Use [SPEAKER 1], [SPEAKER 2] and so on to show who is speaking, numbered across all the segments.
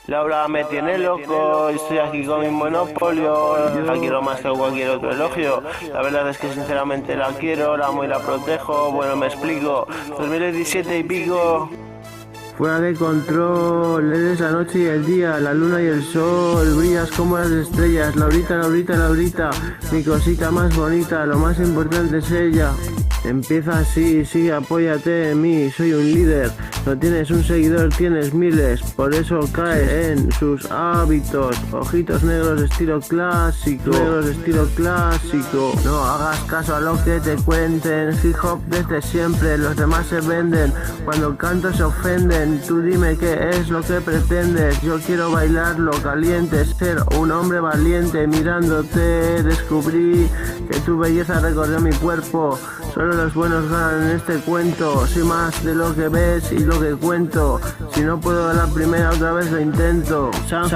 [SPEAKER 1] Laura me tiene loco, estoy aquí con mi monopolio, la quiero más que cualquier otro elogio. La verdad es que sinceramente la quiero, la amo y la protejo. Bueno, me explico. 2017 y pico.
[SPEAKER 2] Fuera de control, eres la noche y el día, la luna y el sol, brillas como las estrellas, Laurita, Laurita, Laurita, mi cosita más bonita, lo más importante es ella. Empieza así, sí, apóyate en mí, soy un líder, no tienes un seguidor, tienes miles, por eso caes en sus hábitos, ojitos negros estilo clásico, no hagas caso a lo que te cuenten, hip hop desde siempre, los demás se venden, cuando canto se ofenden, tú dime qué es lo que pretendes, yo quiero bailarlo caliente, ser un hombre valiente, mirándote descubrí que tu belleza recorrió mi cuerpo. Solo los buenos ganan en este cuento, soy más de lo que ves y lo que cuento, si no puedo a la primera otra vez lo intento. San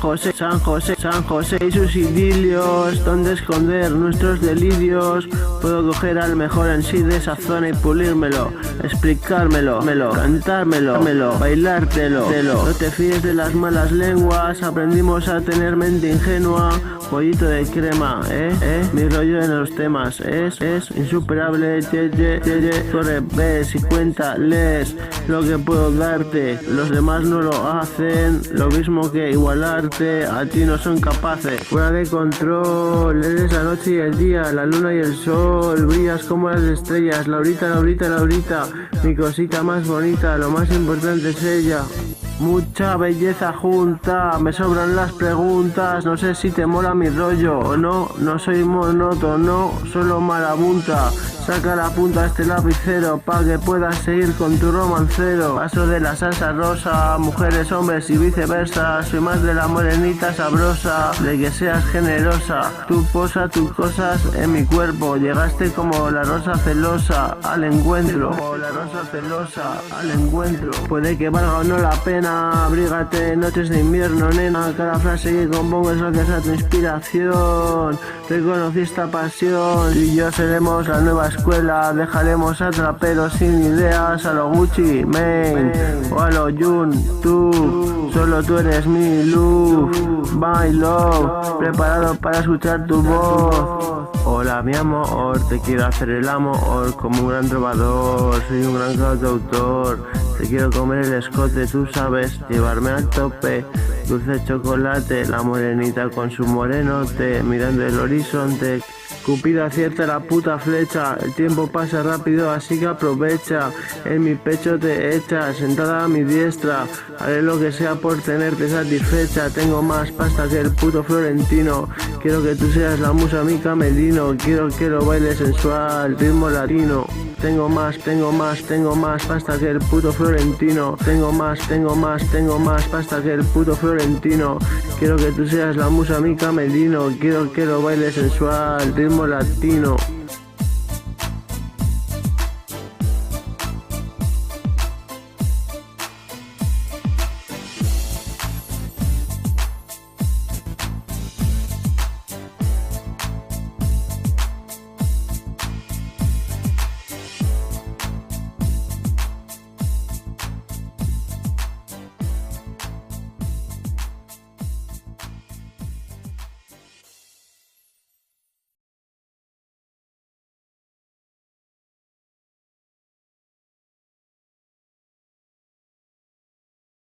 [SPEAKER 2] José y sus idilios, donde esconder nuestros delirios, puedo coger al mejor en sí de esa zona y pulírmelo, explicármelo, cantármelo, bailártelo, no te fíes de las malas lenguas, aprendimos a tener mente ingenua, pollito de crema, mi rollo en los temas es insuperable, corre, ves y cuéntales lo que puedo darte, los demás no lo hacen, lo mismo que igualarte, a ti no son capaces. Fuera de control, eres la noche y el día, la luna y el sol, brillas como las estrellas, Laurita, Laurita, Laurita, mi cosita más bonita, lo más importante es ella. Mucha belleza junta, me sobran las preguntas, no sé si te mola mi rollo o no, no soy monótono, solo marabunta, saca la punta a este lapicero pa' que puedas seguir con tu romancero, paso de la salsa rosa, mujeres, hombres y viceversa, soy más de la morenita sabrosa, de que seas generosa, tú posa tus cosas en mi cuerpo, llegaste como la rosa celosa al encuentro, puede que valga o no la pena, abrígate, noches de invierno, nena, cada frase que compongo es gracias a tu inspiración, reconocí esta pasión, y yo seremos la nueva escuela, dejaremos a traperos sin ideas, a lo Gucci, Mane, o a lo Jun, tú, solo tú eres mi luz, my love, preparado para escuchar tu voz. Hola mi amor, te quiero hacer el amor como un gran trovador, soy un gran cantautor, te quiero comer el escote, tú sabes, llevarme al tope, dulce chocolate, la morenita con su morenote, mirando el horizonte, Cupido acierta la puta flecha, el tiempo pasa rápido así que aprovecha, en mi pecho te echas, sentada a mi diestra, haré lo que sea por tenerte satisfecha, tengo más pasta que el puto Florentino, quiero que tú seas la musa mi camerino, quiero que lo baile sensual, ritmo latino. Tengo más pasta que el puto Florentino, tengo más pasta que el puto Florentino, quiero que tú seas la musa mi camerino, quiero que lo baile sensual, ritmo latino.